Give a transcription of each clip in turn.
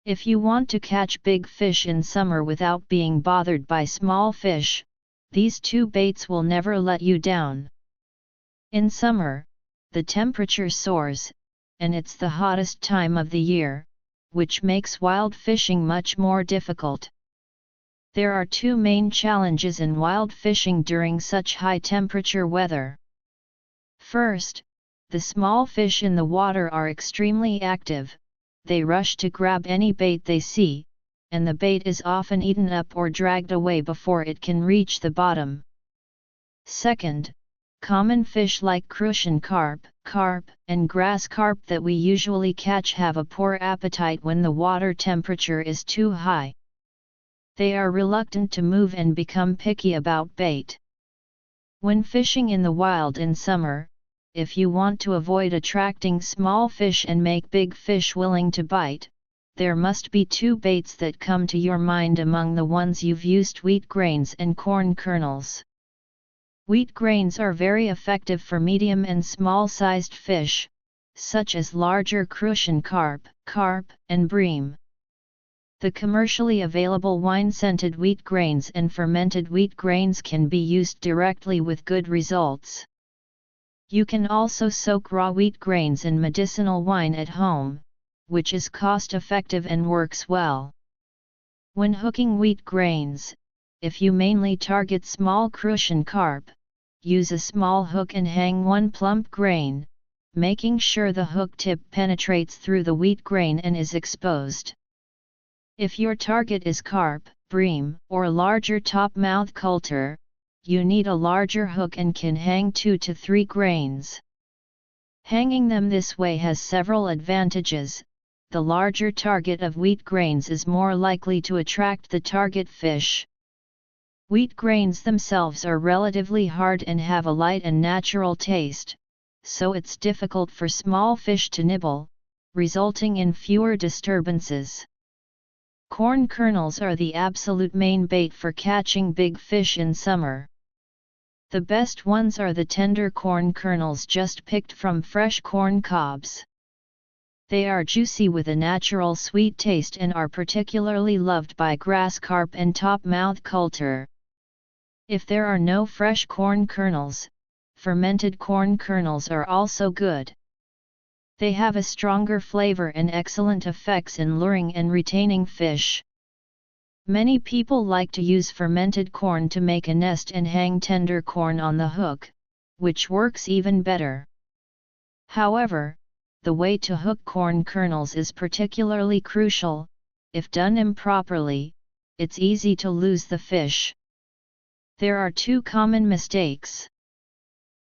If you want to catch big fish in summer without being bothered by small fish, these two baits will never let you down. In summer, the temperature soars, and it's the hottest time of the year, which makes wild fishing much more difficult. There are two main challenges in wild fishing during such high temperature weather. First, the small fish in the water are extremely active. They rush to grab any bait they see, and the bait is often eaten up or dragged away before it can reach the bottom. Second, common fish like crucian carp, and grass carp that we usually catch have a poor appetite when the water temperature is too high. They are reluctant to move and become picky about bait. When fishing in the wild in summer, if you want to avoid attracting small fish and make big fish willing to bite, there must be two baits that come to your mind among the ones you've used: wheat grains and corn kernels. Wheat grains are very effective for medium and small-sized fish, such as larger crucian carp, and bream. The commercially available wine-scented wheat grains and fermented wheat grains can be used directly with good results. You can also soak raw wheat grains in medicinal wine at home, which is cost-effective and works well. When hooking wheat grains, if you mainly target small crucian carp, use a small hook and hang one plump grain, making sure the hook tip penetrates through the wheat grain and is exposed. If your target is carp, bream, or larger top-mouth coulter, you need a larger hook and can hang 2 to 3 grains. Hanging them this way has several advantages. The larger target of wheat grains is more likely to attract the target fish. Wheat grains themselves are relatively hard and have a light and natural taste, so it's difficult for small fish to nibble, resulting in fewer disturbances. Corn kernels are the absolute main bait for catching big fish in summer. The best ones are the tender corn kernels just picked from fresh corn cobs. They are juicy with a natural sweet taste and are particularly loved by grass carp and top-mouth coulter. If there are no fresh corn kernels, fermented corn kernels are also good. They have a stronger flavor and excellent effects in luring and retaining fish. Many people like to use fermented corn to make a nest and hang tender corn on the hook, which works even better. However, the way to hook corn kernels is particularly crucial. If done improperly, it's easy to lose the fish. There are two common mistakes.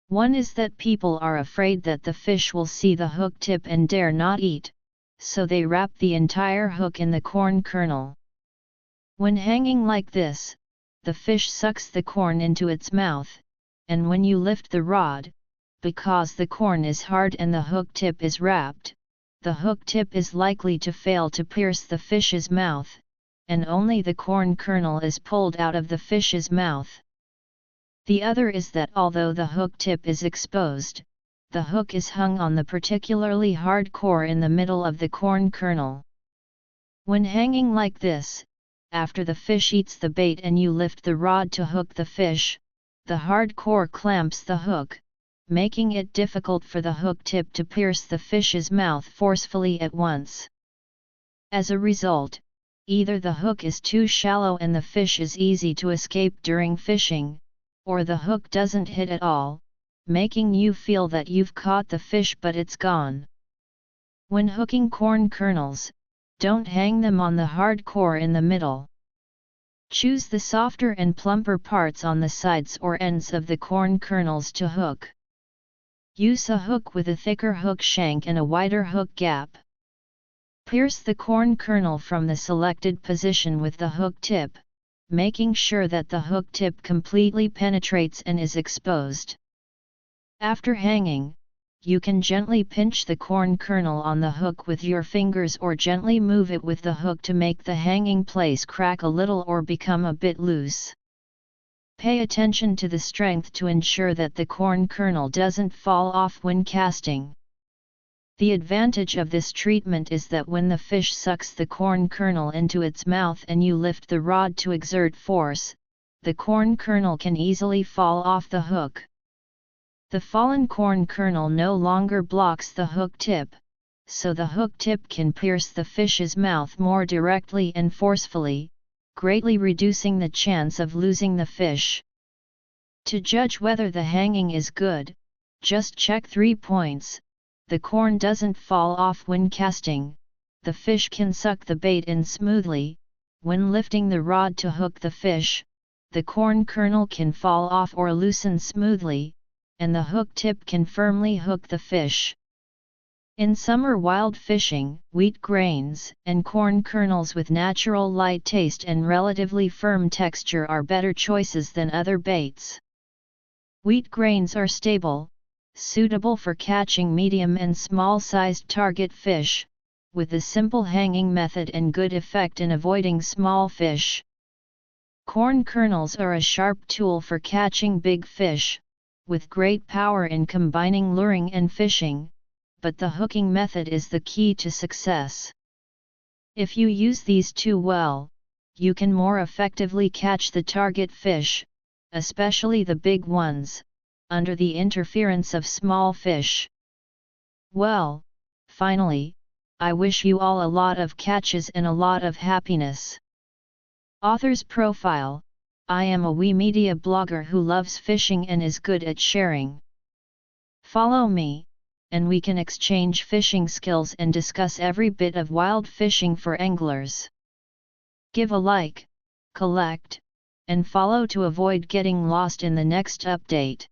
One is that people are afraid that the fish will see the hook tip and dare not eat, so they wrap the entire hook in the corn kernel. When hanging like this, the fish sucks the corn into its mouth, and when you lift the rod, because the corn is hard and the hook tip is wrapped, the hook tip is likely to fail to pierce the fish's mouth, and only the corn kernel is pulled out of the fish's mouth. The other is that although the hook tip is exposed, the hook is hung on the particularly hard core in the middle of the corn kernel. When hanging like this, after the fish eats the bait and you lift the rod to hook the fish, the hard core clamps the hook, making it difficult for the hook tip to pierce the fish's mouth forcefully at once. As a result, either the hook is too shallow and the fish is easy to escape during fishing, or the hook doesn't hit at all, making you feel that you've caught the fish but it's gone. When hooking corn kernels, don't hang them on the hard core in the middle. Choose the softer and plumper parts on the sides or ends of the corn kernels to hook. Use a hook with a thicker hook shank and a wider hook gap. Pierce the corn kernel from the selected position with the hook tip, making sure that the hook tip completely penetrates and is exposed. After hanging, you can gently pinch the corn kernel on the hook with your fingers or gently move it with the hook to make the hanging place crack a little or become a bit loose. Pay attention to the strength to ensure that the corn kernel doesn't fall off when casting. The advantage of this treatment is that when the fish sucks the corn kernel into its mouth and you lift the rod to exert force, the corn kernel can easily fall off the hook. The fallen corn kernel no longer blocks the hook tip, so the hook tip can pierce the fish's mouth more directly and forcefully, greatly reducing the chance of losing the fish. To judge whether the hanging is good, just check 3 points. The corn doesn't fall off when casting, the fish can suck the bait in smoothly, when lifting the rod to hook the fish, the corn kernel can fall off or loosen smoothly, and the hook tip can firmly hook the fish. In summer wild fishing, wheat grains and corn kernels with natural light taste and relatively firm texture are better choices than other baits. Wheat grains are stable, suitable for catching medium and small-sized target fish, with a simple hanging method and good effect in avoiding small fish. Corn kernels are a sharp tool for catching big fish, with great power in combining luring and fishing, but the hooking method is the key to success. If you use these two well, you can more effectively catch the target fish, especially the big ones, under the interference of small fish. Well, finally, I wish you all a lot of catches and a lot of happiness. Author's profile: I am a wee media blogger who loves fishing and is good at sharing. Follow me, and we can exchange fishing skills and discuss every bit of wild fishing for anglers. Give a like, collect, and follow to avoid getting lost in the next update.